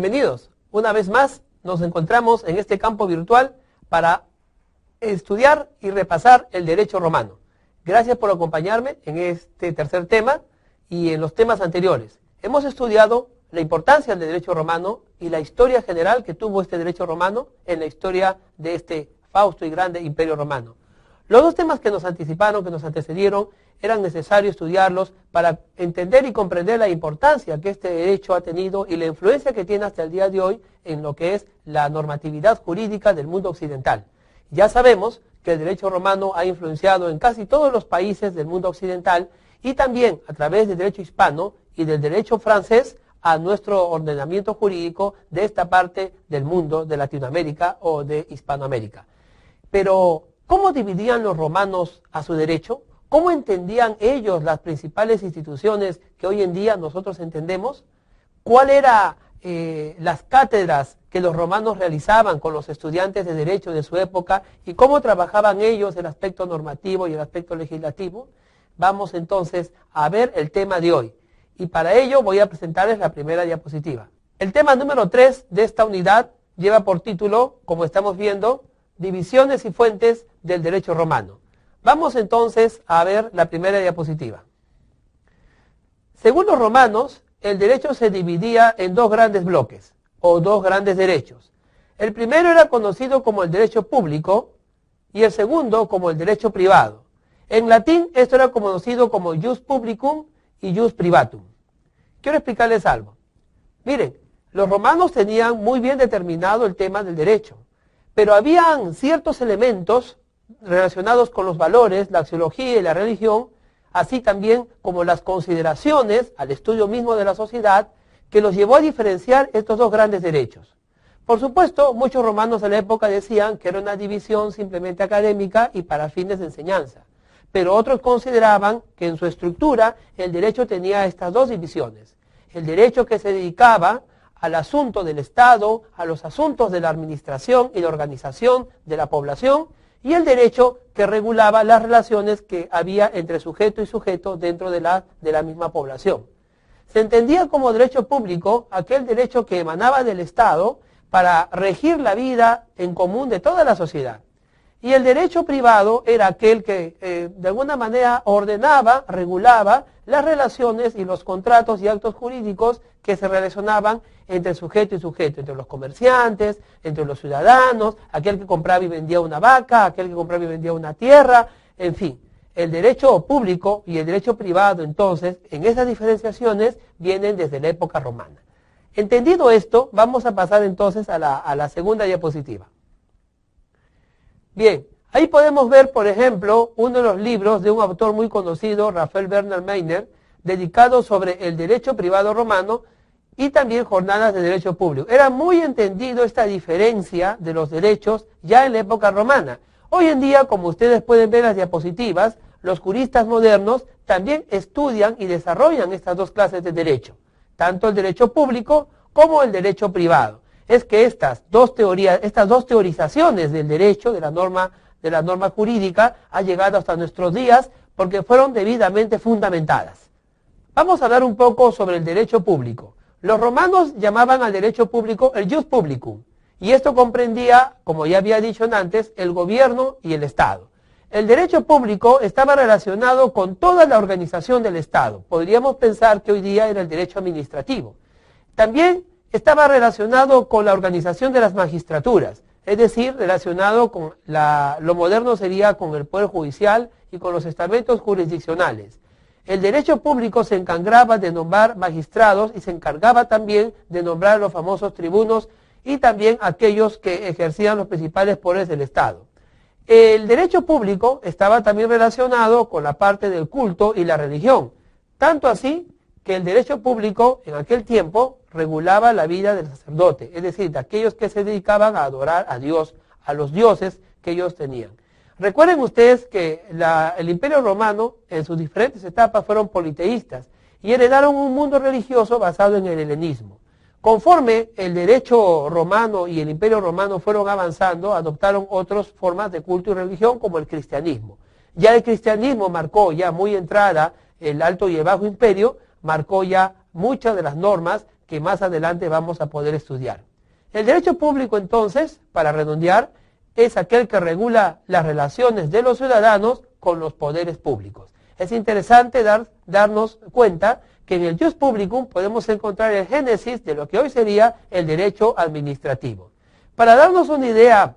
Bienvenidos. Una vez más nos encontramos en este campo virtual para estudiar y repasar el derecho romano. Gracias por acompañarme en este tercer tema y en los temas anteriores. Hemos estudiado la importancia del derecho romano y la historia general que tuvo este derecho romano en la historia de este fausto y grande imperio romano. Los dos temas que nos anticiparon, que nos antecedieron, eran necesarios estudiarlos para entender y comprender la importancia que este derecho ha tenido y la influencia que tiene hasta el día de hoy en lo que es la normatividad jurídica del mundo occidental. Ya sabemos que el derecho romano ha influenciado en casi todos los países del mundo occidental y también a través del derecho hispano y del derecho francés a nuestro ordenamiento jurídico de esta parte del mundo, de Latinoamérica o de Hispanoamérica. Pero, ¿cómo dividían los romanos a su derecho? ¿Cómo entendían ellos las principales instituciones que hoy en día nosotros entendemos? ¿Cuáles eran las cátedras que los romanos realizaban con los estudiantes de derecho de su época y cómo trabajaban ellos el aspecto normativo y el aspecto legislativo? Vamos entonces a ver el tema de hoy. Y para ello voy a presentarles la primera diapositiva. El tema número 3 de esta unidad lleva por título, como estamos viendo, Divisiones y fuentes del derecho romano. Vamos entonces a ver la primera diapositiva. Según los romanos, el derecho se dividía en dos grandes bloques, o dos grandes derechos. El primero era conocido como el derecho público y el segundo como el derecho privado. En latín esto era conocido como jus publicum y jus privatum. Quiero explicarles algo. Miren, los romanos tenían muy bien determinado el tema del derecho, pero habían ciertos elementos relacionados con los valores, la axiología y la religión, así también como las consideraciones al estudio mismo de la sociedad, que los llevó a diferenciar estos dos grandes derechos. Por supuesto, muchos romanos de la época decían que era una división simplemente académica y para fines de enseñanza, pero otros consideraban que en su estructura el derecho tenía estas dos divisiones. El derecho que se dedicaba al asunto del Estado, a los asuntos de la administración y la organización de la población, y el derecho que regulaba las relaciones que había entre sujeto y sujeto dentro de la misma población. Se entendía como derecho público aquel derecho que emanaba del Estado para regir la vida en común de toda la sociedad. Y el derecho privado era aquel que de alguna manera ordenaba, regulaba las relaciones y los contratos y actos jurídicos que se relacionaban entre sujeto y sujeto, entre los comerciantes, entre los ciudadanos, aquel que compraba y vendía una vaca, aquel que compraba y vendía una tierra, en fin. El derecho público y el derecho privado, entonces, en esas diferenciaciones, vienen desde la época romana. Entendido esto, vamos a pasar entonces a la segunda diapositiva. Bien, ahí podemos ver, por ejemplo, uno de los libros de un autor muy conocido, Raphael Bernhard Meiner, dedicado sobre el derecho privado romano y también jornadas de derecho público. Era muy entendido esta diferencia de los derechos ya en la época romana. Hoy en día, como ustedes pueden ver en las diapositivas, los juristas modernos también estudian y desarrollan estas dos clases de derecho, tanto el derecho público como el derecho privado. Es que estas dos teorizaciones del derecho, de la norma jurídica, han llegado hasta nuestros días porque fueron debidamente fundamentadas. Vamos a hablar un poco sobre el derecho público. Los romanos llamaban al derecho público el jus publicum, y esto comprendía, como ya había dicho antes, el gobierno y el Estado. El derecho público estaba relacionado con toda la organización del Estado. Podríamos pensar que hoy día era el derecho administrativo. También estaba relacionado con la organización de las magistraturas, es decir, relacionado con lo moderno sería con el Poder Judicial y con los estamentos jurisdiccionales. El derecho público se encargaba de nombrar magistrados y se encargaba también de nombrar los famosos tribunos y también aquellos que ejercían los principales poderes del Estado. El derecho público estaba también relacionado con la parte del culto y la religión, tanto así que el derecho público en aquel tiempo regulaba la vida del sacerdote, es decir, de aquellos que se dedicaban a adorar a Dios, a los dioses que ellos tenían. Recuerden ustedes que el Imperio Romano en sus diferentes etapas fueron politeístas y heredaron un mundo religioso basado en el helenismo. Conforme el derecho romano y el Imperio Romano fueron avanzando, adoptaron otras formas de culto y religión como el cristianismo. Ya el cristianismo marcó ya muy entrada el Alto y el Bajo Imperio, marcó ya muchas de las normas que más adelante vamos a poder estudiar. El derecho público, entonces, para redondear, es aquel que regula las relaciones de los ciudadanos con los poderes públicos. Es interesante darnos cuenta que en el Jus Publicum podemos encontrar el génesis de lo que hoy sería el derecho administrativo. Para darnos una idea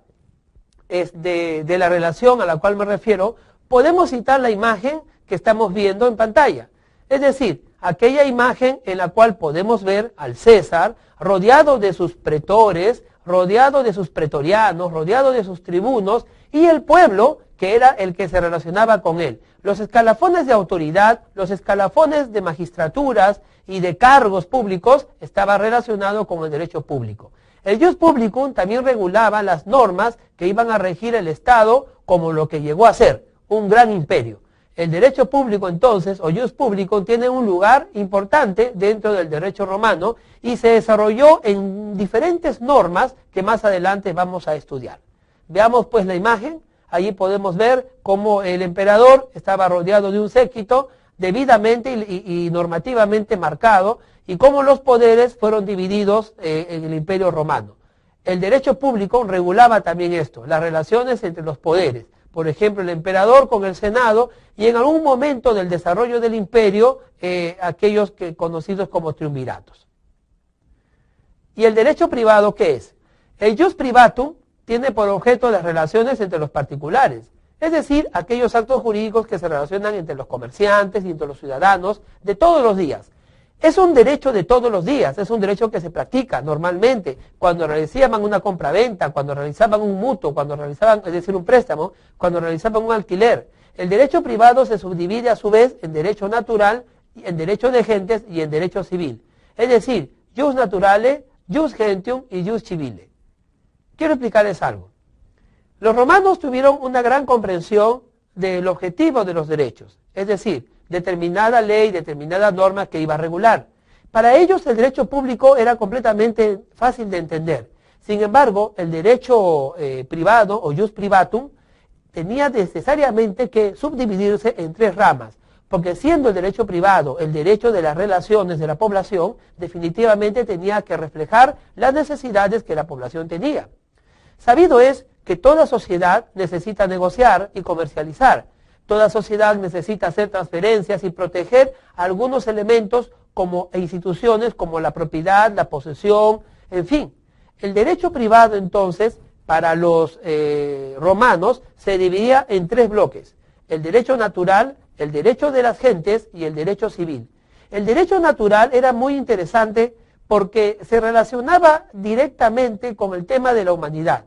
de la relación a la cual me refiero, podemos citar la imagen que estamos viendo en pantalla. Es decir, aquella imagen en la cual podemos ver al César rodeado de sus pretores, rodeado de sus pretorianos, rodeado de sus tribunos y el pueblo que era el que se relacionaba con él. Los escalafones de autoridad, los escalafones de magistraturas y de cargos públicos estaban relacionados con el derecho público. El Jus Publicum también regulaba las normas que iban a regir el Estado como lo que llegó a ser un gran imperio. El derecho público entonces, o Jus Publicum, tiene un lugar importante dentro del derecho romano y se desarrolló en diferentes normas que más adelante vamos a estudiar. Veamos pues la imagen. Allí podemos ver cómo el emperador estaba rodeado de un séquito debidamente y normativamente marcado y cómo los poderes fueron divididos en el Imperio Romano. El derecho público regulaba también esto, las relaciones entre los poderes. Por ejemplo, el emperador con el Senado y en algún momento del desarrollo del imperio, aquellos conocidos como triunviratos. ¿Y el derecho privado qué es? El Jus Privatum tiene por objeto las relaciones entre los particulares, es decir, aquellos actos jurídicos que se relacionan entre los comerciantes y entre los ciudadanos de todos los días. Es un derecho de todos los días, es un derecho que se practica normalmente cuando realizaban una compraventa, cuando realizaban un mutuo, cuando realizaban, es decir, un préstamo, cuando realizaban un alquiler. El derecho privado se subdivide a su vez en derecho natural, en derecho de gentes y en derecho civil. Es decir, jus naturale, jus gentium y jus civile. Quiero explicarles algo. Los romanos tuvieron una gran comprensión del objetivo de los derechos, es decir, determinada ley, determinada norma que iba a regular. Para ellos el derecho público era completamente fácil de entender. Sin embargo, el derecho privado o jus privatum tenía necesariamente que subdividirse en tres ramas, porque siendo el derecho privado el derecho de las relaciones de la población, definitivamente tenía que reflejar las necesidades que la población tenía. Sabido es que toda sociedad necesita negociar y comercializar. Toda sociedad necesita hacer transferencias y proteger algunos elementos e instituciones como la propiedad, la posesión, en fin. El derecho privado entonces, para los romanos, se dividía en tres bloques. El derecho natural, el derecho de las gentes y el derecho civil. El derecho natural era muy interesante porque se relacionaba directamente con el tema de la humanidad.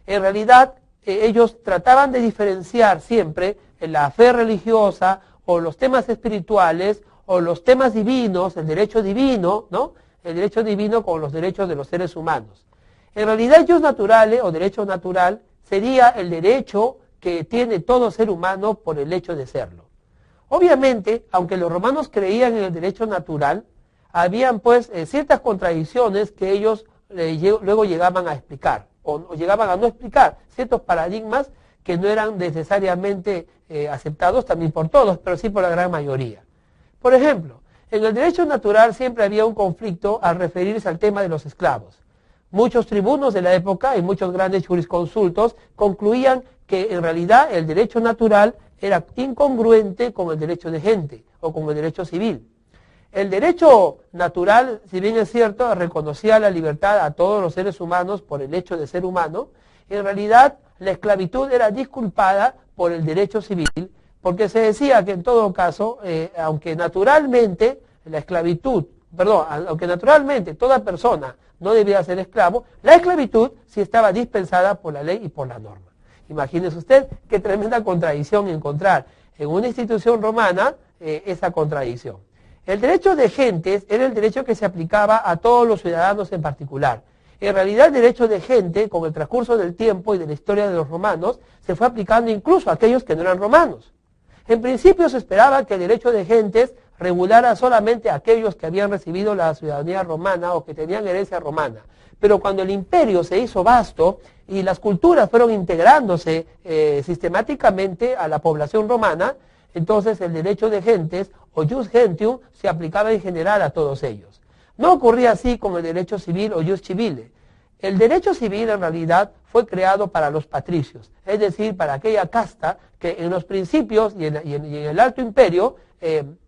En realidad, ellos trataban de diferenciar siempre la fe religiosa o los temas espirituales o los temas divinos, el derecho divino, ¿no? El derecho divino con los derechos de los seres humanos. En realidad, jus naturale o derecho natural sería el derecho que tiene todo ser humano por el hecho de serlo. Obviamente, aunque los romanos creían en el derecho natural, habían pues ciertas contradicciones que ellos luego llegaban a explicar o llegaban a no explicar, ciertos paradigmas que no eran necesariamente aceptados también por todos, pero sí por la gran mayoría. Por ejemplo, en el derecho natural siempre había un conflicto al referirse al tema de los esclavos. Muchos tribunos de la época y muchos grandes jurisconsultos concluían que en realidad el derecho natural era incongruente con el derecho de gente o con el derecho civil. El derecho natural, si bien es cierto, reconocía la libertad a todos los seres humanos por el hecho de ser humano, en realidad la esclavitud era disculpada por el derecho civil, porque se decía que en todo caso, aunque naturalmente toda persona no debía ser esclavo, la esclavitud sí estaba dispensada por la ley y por la norma. Imagínese usted qué tremenda contradicción encontrar en una institución romana esa contradicción. El derecho de gentes era el derecho que se aplicaba a todos los ciudadanos en particular. En realidad el derecho de gente, con el transcurso del tiempo y de la historia de los romanos, se fue aplicando incluso a aquellos que no eran romanos. En principio se esperaba que el derecho de gentes regulara solamente a aquellos que habían recibido la ciudadanía romana o que tenían herencia romana. Pero cuando el imperio se hizo vasto y las culturas fueron integrándose sistemáticamente a la población romana, entonces el derecho de gentes o jus gentium se aplicaba en general a todos ellos. No ocurría así con el derecho civil o jus civile. El derecho civil en realidad fue creado para los patricios, es decir, para aquella casta que en los principios y en el Alto Imperio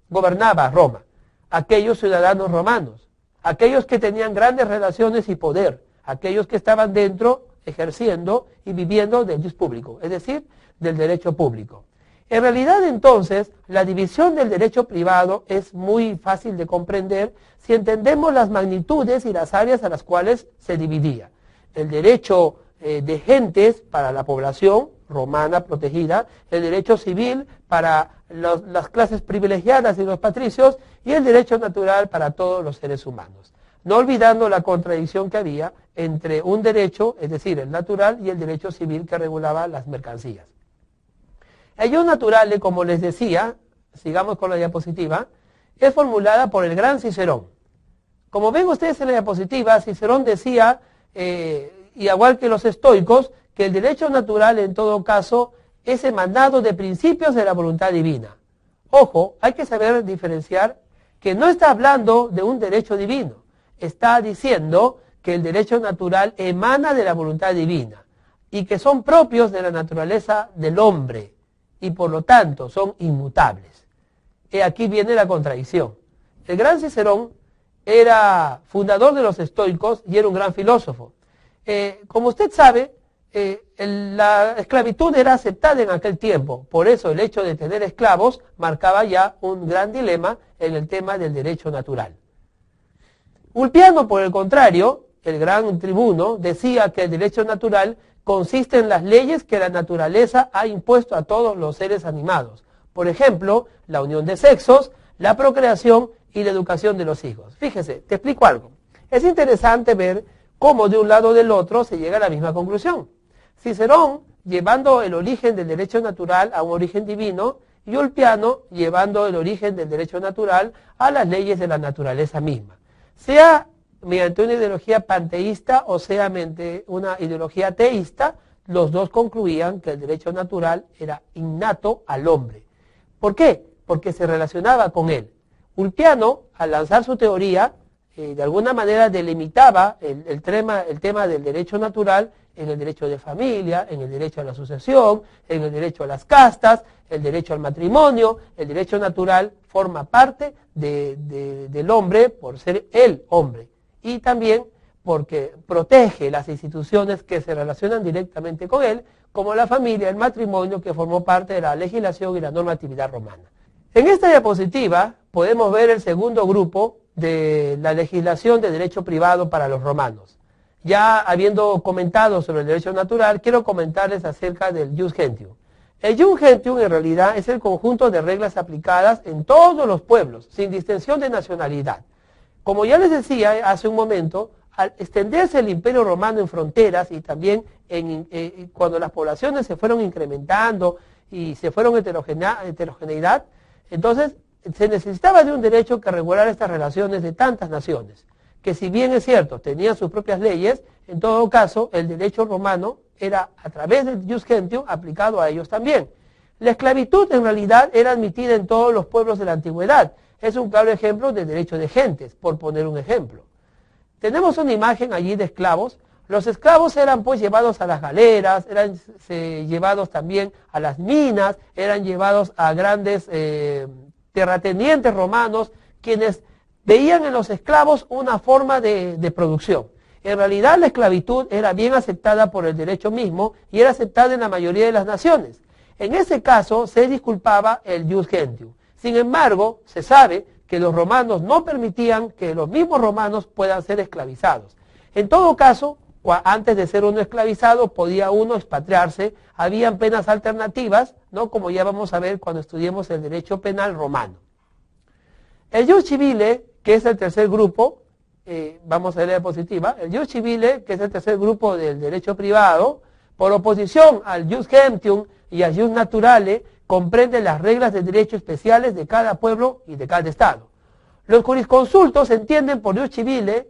gobernaba Roma, aquellos ciudadanos romanos, aquellos que tenían grandes relaciones y poder, aquellos que estaban dentro ejerciendo y viviendo del jus público, es decir, del derecho público. En realidad, entonces, la división del derecho privado es muy fácil de comprender si entendemos las magnitudes y las áreas a las cuales se dividía. El derecho de gentes para la población romana protegida, el derecho civil para las clases privilegiadas y los patricios, y el derecho natural para todos los seres humanos. No olvidando la contradicción que había entre un derecho, es decir, el natural, y el derecho civil que regulaba las mercancías. El jus naturale, como les decía, sigamos con la diapositiva, es formulada por el gran Cicerón. Como ven ustedes en la diapositiva, Cicerón decía, y igual que los estoicos, que el derecho natural en todo caso es emanado de principios de la voluntad divina. Ojo, hay que saber diferenciar que no está hablando de un derecho divino, está diciendo que el derecho natural emana de la voluntad divina y que son propios de la naturaleza del hombre, y por lo tanto son inmutables. Y aquí viene la contradicción. El gran Cicerón era fundador de los estoicos y era un gran filósofo. Como usted sabe, la esclavitud era aceptada en aquel tiempo, por eso el hecho de tener esclavos marcaba ya un gran dilema en el tema del derecho natural. Ulpiano, por el contrario, el gran tribuno, decía que el derecho natural consiste en las leyes que la naturaleza ha impuesto a todos los seres animados. Por ejemplo, la unión de sexos, la procreación y la educación de los hijos. Fíjese, te explico algo. Es interesante ver cómo de un lado o del otro se llega a la misma conclusión. Cicerón llevando el origen del derecho natural a un origen divino, y Ulpiano llevando el origen del derecho natural a las leyes de la naturaleza misma. Sea mediante una ideología panteísta o sea mediante una ideología teísta, los dos concluían que el derecho natural era innato al hombre. ¿Por qué? Porque se relacionaba con él. Ulpiano, al lanzar su teoría, de alguna manera delimitaba el tema del derecho natural en el derecho de familia, en el derecho a la sucesión, en el derecho a las castas, el derecho al matrimonio. El derecho natural forma parte del hombre por ser el hombre, y también porque protege las instituciones que se relacionan directamente con él, como la familia, el matrimonio, que formó parte de la legislación y la normatividad romana. En esta diapositiva podemos ver el segundo grupo de la legislación de derecho privado para los romanos. Ya habiendo comentado sobre el derecho natural, quiero comentarles acerca del jus gentium. El jus gentium en realidad es el conjunto de reglas aplicadas en todos los pueblos, sin distinción de nacionalidad. Como ya les decía hace un momento, al extenderse el Imperio Romano en fronteras y también cuando las poblaciones se fueron incrementando y se fueron heterogeneidad, entonces se necesitaba de un derecho que regulara estas relaciones de tantas naciones, que si bien es cierto, tenían sus propias leyes, en todo caso el derecho romano era a través del jus gentium aplicado a ellos también. La esclavitud en realidad era admitida en todos los pueblos de la antigüedad. Es un claro ejemplo de derecho de gentes, por poner un ejemplo. Tenemos una imagen allí de esclavos. Los esclavos eran pues llevados a las galeras, eran llevados también a las minas, eran llevados a grandes terratenientes romanos, quienes veían en los esclavos una forma de producción. En realidad la esclavitud era bien aceptada por el derecho mismo y era aceptada en la mayoría de las naciones. En ese caso se disculpaba el jus gentium. Sin embargo, se sabe que los romanos no permitían que los mismos romanos puedan ser esclavizados. En todo caso, antes de ser uno esclavizado, podía uno expatriarse. Habían penas alternativas, ¿no?, como ya vamos a ver cuando estudiemos el derecho penal romano. El jus civile, que es el tercer grupo, vamos a ver la diapositiva, el jus civile, que es el tercer grupo del derecho privado, por oposición al jus gentium y al jus naturale, comprende las reglas de derecho especiales de cada pueblo y de cada estado. Los jurisconsultos entienden por jus civile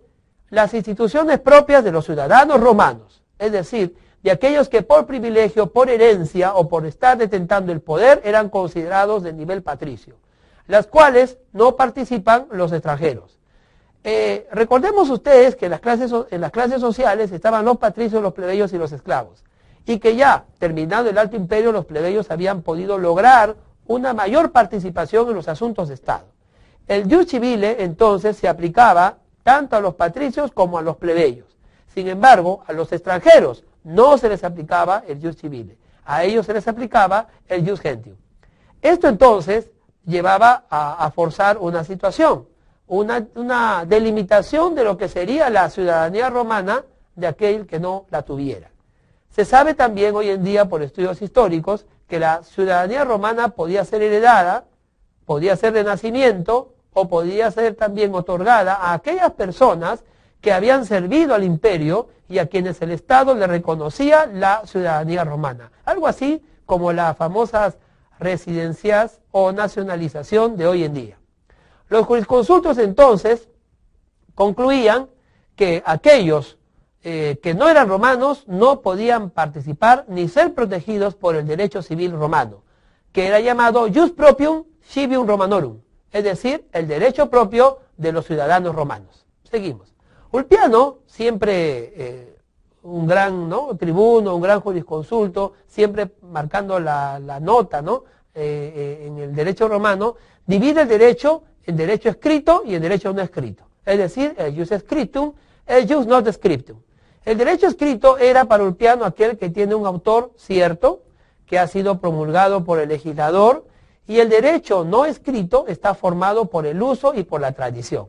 las instituciones propias de los ciudadanos romanos, es decir, de aquellos que por privilegio, por herencia o por estar detentando el poder eran considerados de nivel patricio, las cuales no participan los extranjeros. Recordemos ustedes que en las clases sociales estaban los patricios, los plebeyos y los esclavos, y que ya terminado el Alto Imperio los plebeyos habían podido lograr una mayor participación en los asuntos de Estado. El ius civile entonces se aplicaba tanto a los patricios como a los plebeyos. Sin embargo, a los extranjeros no se les aplicaba el ius civile, a ellos se les aplicaba el ius gentium. Esto entonces llevaba a forzar una situación, una delimitación de lo que sería la ciudadanía romana de aquel que no la tuviera. Se sabe también hoy en día por estudios históricos que la ciudadanía romana podía ser heredada, podía ser de nacimiento o podía ser también otorgada a aquellas personas que habían servido al imperio y a quienes el Estado le reconocía la ciudadanía romana. Algo así como las famosas residencias o nacionalización de hoy en día. Los jurisconsultos entonces concluían que aquellos que no eran romanos no podían participar ni ser protegidos por el derecho civil romano, que era llamado jus proprium civium romanorum, es decir, el derecho propio de los ciudadanos romanos. Seguimos. Ulpiano, siempre un gran tribuno, un gran jurisconsulto, siempre marcando la nota en el derecho romano, divide el derecho en derecho escrito y en derecho no escrito. Es decir, el jus scriptum, el jus not scriptum. El derecho escrito era para Ulpiano aquel que tiene un autor cierto, que ha sido promulgado por el legislador, y el derecho no escrito está formado por el uso y por la tradición.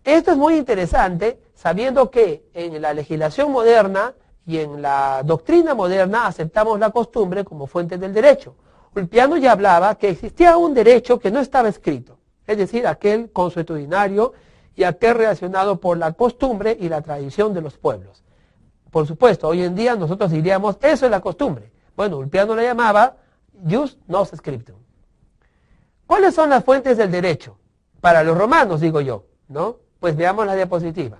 Esto es muy interesante, sabiendo que en la legislación moderna y en la doctrina moderna aceptamos la costumbre como fuente del derecho. Ulpiano ya hablaba que existía un derecho que no estaba escrito, es decir, aquel consuetudinario y aquel relacionado por la costumbre y la tradición de los pueblos. Por supuesto, hoy en día nosotros diríamos, eso es la costumbre. Bueno, Ulpiano la llamaba jus nos scriptum. ¿Cuáles son las fuentes del derecho? Para los romanos, digo yo, ¿no? Pues veamos la diapositiva.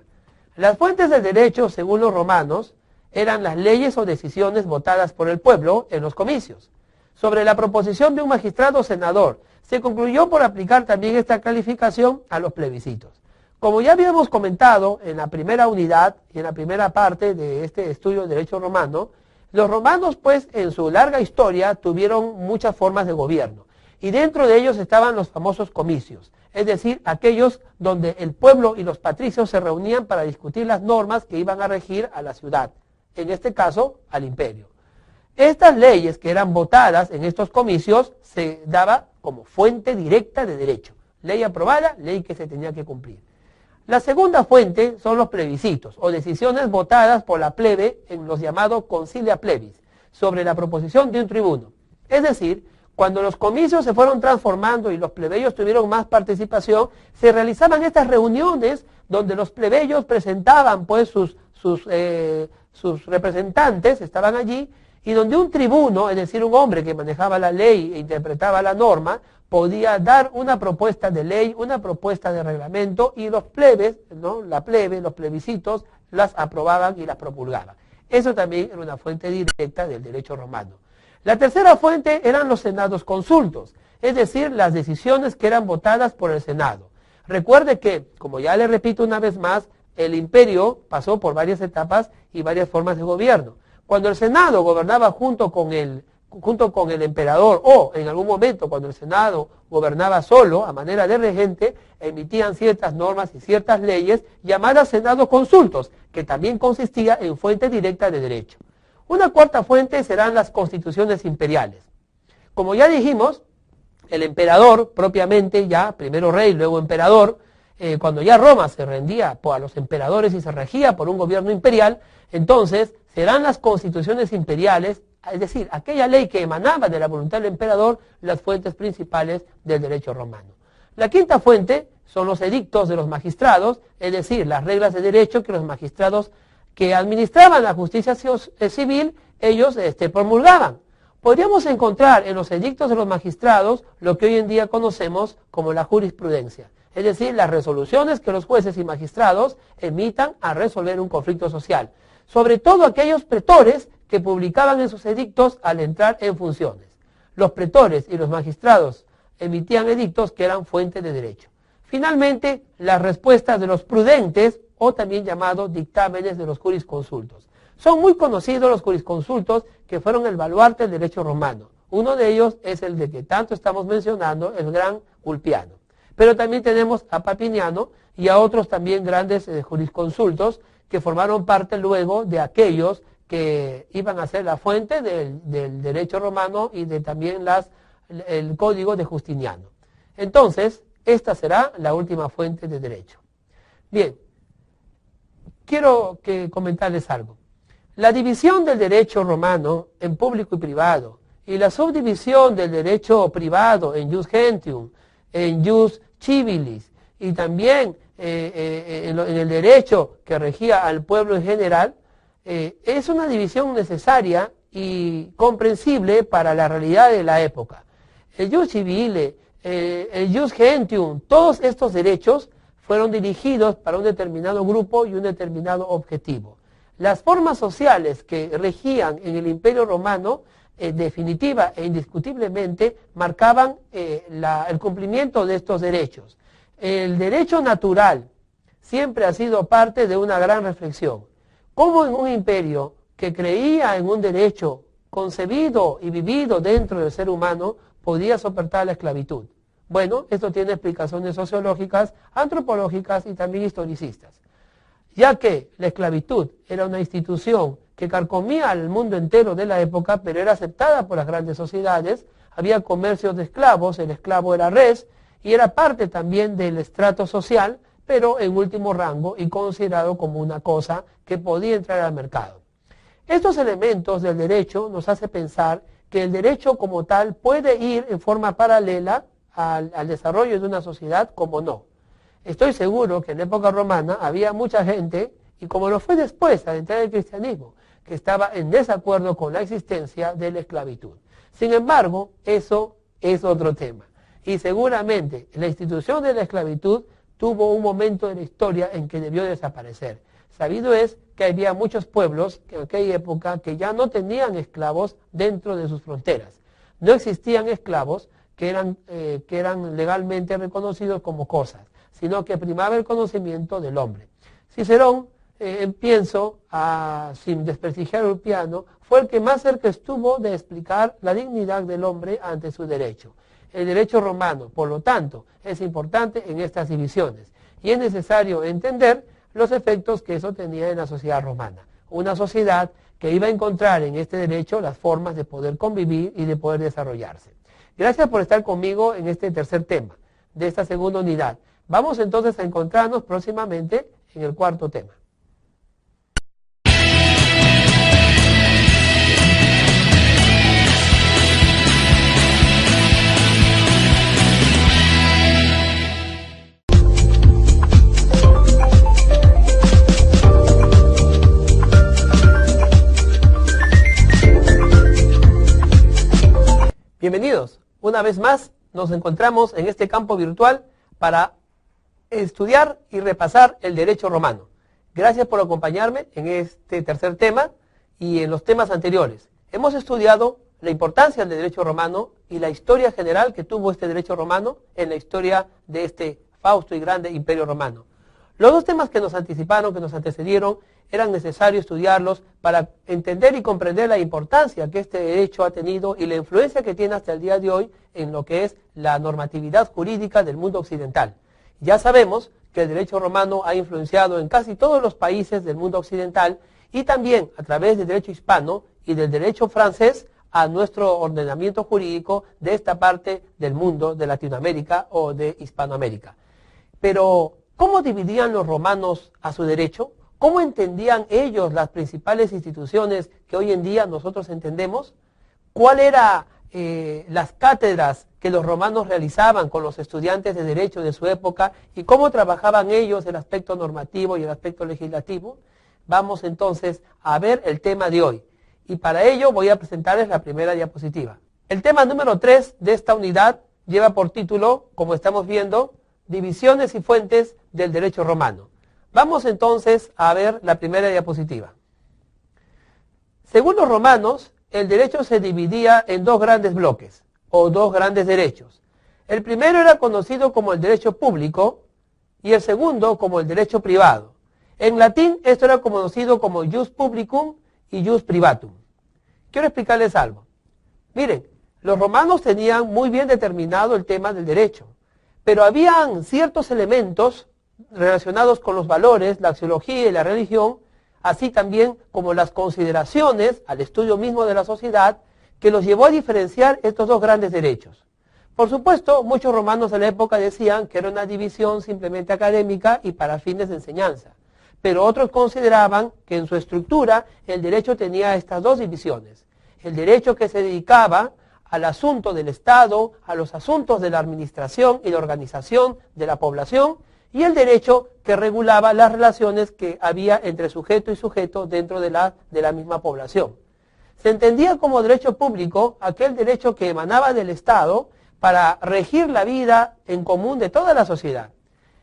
Las fuentes del derecho, según los romanos, eran las leyes o decisiones votadas por el pueblo en los comicios. Sobre la proposición de un magistrado o senador, se concluyó por aplicar también esta calificación a los plebiscitos. Como ya habíamos comentado en la primera unidad y en la primera parte de este estudio de derecho romano, los romanos pues en su larga historia tuvieron muchas formas de gobierno y dentro de ellos estaban los famosos comicios, es decir, aquellos donde el pueblo y los patricios se reunían para discutir las normas que iban a regir a la ciudad, en este caso al imperio. Estas leyes que eran votadas en estos comicios se daba como fuente directa de derecho, ley aprobada, ley que se tenía que cumplir. La segunda fuente son los plebiscitos, o decisiones votadas por la plebe en los llamados concilia plebis, sobre la proposición de un tribuno. Es decir, cuando los comicios se fueron transformando y los plebeyos tuvieron más participación, se realizaban estas reuniones donde los plebeyos presentaban pues sus representantes, estaban allí, y donde un tribuno, es decir, un hombre que manejaba la ley e interpretaba la norma, podía dar una propuesta de ley, una propuesta de reglamento, y los plebes, la plebe, los plebiscitos, las aprobaban y las promulgaban. Eso también era una fuente directa del derecho romano. La tercera fuente eran los senados consultos, es decir, las decisiones que eran votadas por el Senado. Recuerde que, como ya le repito una vez más, el imperio pasó por varias etapas y varias formas de gobierno. Cuando el Senado gobernaba junto con el emperador, o en algún momento cuando el Senado gobernaba solo, a manera de regente, emitían ciertas normas y ciertas leyes llamadas senados consultos, que también consistía en fuente directa de derecho. Una cuarta fuente serán las constituciones imperiales. Como ya dijimos, el emperador propiamente, ya primero rey, luego emperador, cuando ya Roma se rendía a los emperadores y se regía por un gobierno imperial, entonces serán las constituciones imperiales, es decir, aquella ley que emanaba de la voluntad del emperador, las fuentes principales del derecho romano. La quinta fuente son los edictos de los magistrados, es decir, las reglas de derecho que los magistrados que administraban la justicia civil, ellos promulgaban. Podríamos encontrar en los edictos de los magistrados lo que hoy en día conocemos como la jurisprudencia, es decir, las resoluciones que los jueces y magistrados emitan a resolver un conflicto social, sobre todo aquellos pretores que publicaban en sus edictos al entrar en funciones. Los pretores y los magistrados emitían edictos que eran fuente de derecho. Finalmente, las respuestas de los prudentes, o también llamados dictámenes de los jurisconsultos. Son muy conocidos los jurisconsultos que fueron el baluarte del derecho romano. Uno de ellos es el de que tanto estamos mencionando, el gran Ulpiano. Pero también tenemos a Papiniano y a otros también grandes jurisconsultos que formaron parte luego de aquellos que iban a ser la fuente del derecho romano y de también el código de Justiniano. Entonces, esta será la última fuente de derecho. Bien, quiero comentarles algo. La división del derecho romano en público y privado y la subdivisión del derecho privado en jus gentium, en jus civilis y también en el derecho que regía al pueblo en general, es una división necesaria y comprensible para la realidad de la época. El jus civile, el jus gentium, todos estos derechos fueron dirigidos para un determinado grupo y un determinado objetivo. Las formas sociales que regían en el Imperio Romano, definitiva e indiscutiblemente, marcaban el cumplimiento de estos derechos. El derecho natural siempre ha sido parte de una gran reflexión. ¿Cómo en un imperio que creía en un derecho concebido y vivido dentro del ser humano podía soportar la esclavitud? Bueno, esto tiene explicaciones sociológicas, antropológicas y también historicistas. Ya que la esclavitud era una institución que carcomía al mundo entero de la época, pero era aceptada por las grandes sociedades, había comercios de esclavos, el esclavo era res, y era parte también del estrato social, pero en último rango y considerado como una cosa que podía entrar al mercado. Estos elementos del derecho nos hace pensar que el derecho como tal puede ir en forma paralela al desarrollo de una sociedad como no. Estoy seguro que en la época romana había mucha gente, y como lo fue después al entrar el cristianismo, que estaba en desacuerdo con la existencia de la esclavitud. Sin embargo, eso es otro tema. Y seguramente la institución de la esclavitud tuvo un momento de la historia en que debió desaparecer. Sabido es que había muchos pueblos en aquella época que ya no tenían esclavos dentro de sus fronteras. No existían esclavos que eran legalmente reconocidos como cosas, sino que primaba el conocimiento del hombre. Cicerón, pienso, sin desprestigiar a Ulpiano, fue el que más cerca estuvo de explicar la dignidad del hombre ante su derecho. El derecho romano, por lo tanto, es importante en estas divisiones y es necesario entender los efectos que eso tenía en la sociedad romana. Una sociedad que iba a encontrar en este derecho las formas de poder convivir y de poder desarrollarse. Gracias por estar conmigo en este tercer tema de esta segunda unidad. Vamos entonces a encontrarnos próximamente en el cuarto tema. Bienvenidos. Una vez más nos encontramos en este campo virtual para estudiar y repasar el derecho romano. Gracias por acompañarme en este tercer tema y en los temas anteriores. Hemos estudiado la importancia del derecho romano y la historia general que tuvo este derecho romano en la historia de este fausto y grande imperio romano. Los dos temas que nos anticiparon, que nos antecedieron, eran necesarios estudiarlos para entender y comprender la importancia que este derecho ha tenido y la influencia que tiene hasta el día de hoy en lo que es la normatividad jurídica del mundo occidental. Ya sabemos que el derecho romano ha influenciado en casi todos los países del mundo occidental y también a través del derecho hispano y del derecho francés a nuestro ordenamiento jurídico de esta parte del mundo de Latinoamérica o de Hispanoamérica. Pero, ¿cómo dividían los romanos a su derecho? ¿Cómo entendían ellos las principales instituciones que hoy en día nosotros entendemos? ¿Cuál eran las cátedras que los romanos realizaban con los estudiantes de derecho de su época y cómo trabajaban ellos el aspecto normativo y el aspecto legislativo? Vamos entonces a ver el tema de hoy. Y para ello voy a presentarles la primera diapositiva. El tema número 3 de esta unidad lleva por título, como estamos viendo, Divisiones y fuentes del derecho romano. Vamos entonces a ver la primera diapositiva. Según los romanos, el derecho se dividía en dos grandes bloques, o dos grandes derechos. El primero era conocido como el derecho público y el segundo como el derecho privado. En latín esto era conocido como jus publicum y jus privatum. Quiero explicarles algo. Miren, los romanos tenían muy bien determinado el tema del derecho, pero habían ciertos elementos relacionados con los valores, la axiología y la religión, así también como las consideraciones al estudio mismo de la sociedad, que los llevó a diferenciar estos dos grandes derechos. Por supuesto, muchos romanos de la época decían que era una división simplemente académica y para fines de enseñanza, pero otros consideraban que en su estructura el derecho tenía estas dos divisiones. El derecho que se dedicaba al asunto del Estado, a los asuntos de la administración y la organización de la población, y el derecho que regulaba las relaciones que había entre sujeto y sujeto dentro de la misma población. Se entendía como derecho público aquel derecho que emanaba del Estado para regir la vida en común de toda la sociedad.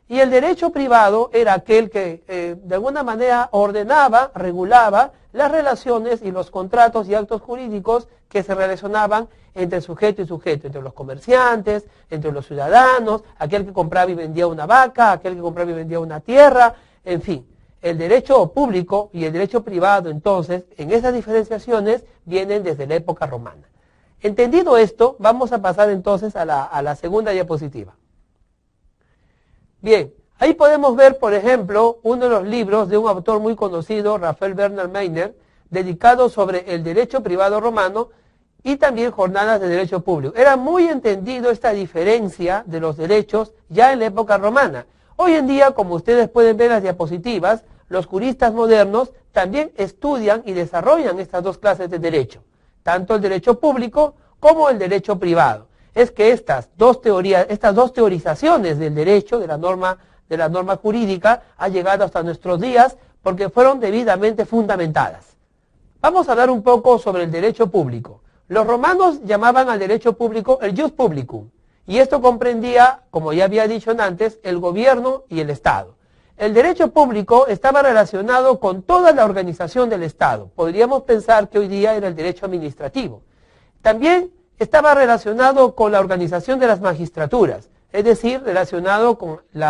Y el derecho privado era aquel que de alguna manera ordenaba, regulaba las relaciones y los contratos y actos jurídicos que se relacionaban entre sujeto y sujeto, entre los comerciantes, entre los ciudadanos, aquel que compraba y vendía una vaca, aquel que compraba y vendía una tierra, en fin. El derecho público y el derecho privado, entonces, en esas diferenciaciones, vienen desde la época romana. Entendido esto, vamos a pasar entonces a la segunda diapositiva. Bien, ahí podemos ver, por ejemplo, uno de los libros de un autor muy conocido, Raphael Bernhard Meiner, dedicado sobre el derecho privado romano y también jornadas de derecho público. Era muy entendido esta diferencia de los derechos ya en la época romana. Hoy en día, como ustedes pueden ver en las diapositivas, los juristas modernos también estudian y desarrollan estas dos clases de derecho, tanto el derecho público como el derecho privado. Es que estas dos teorizaciones del derecho, de la norma jurídica, han llegado hasta nuestros días porque fueron debidamente fundamentadas. Vamos a hablar un poco sobre el derecho público. Los romanos llamaban al derecho público el jus publicum, y esto comprendía, como ya había dicho antes, el gobierno y el Estado. El derecho público estaba relacionado con toda la organización del Estado. Podríamos pensar que hoy día era el derecho administrativo. También estaba relacionado con la organización de las magistraturas, es decir, relacionado con la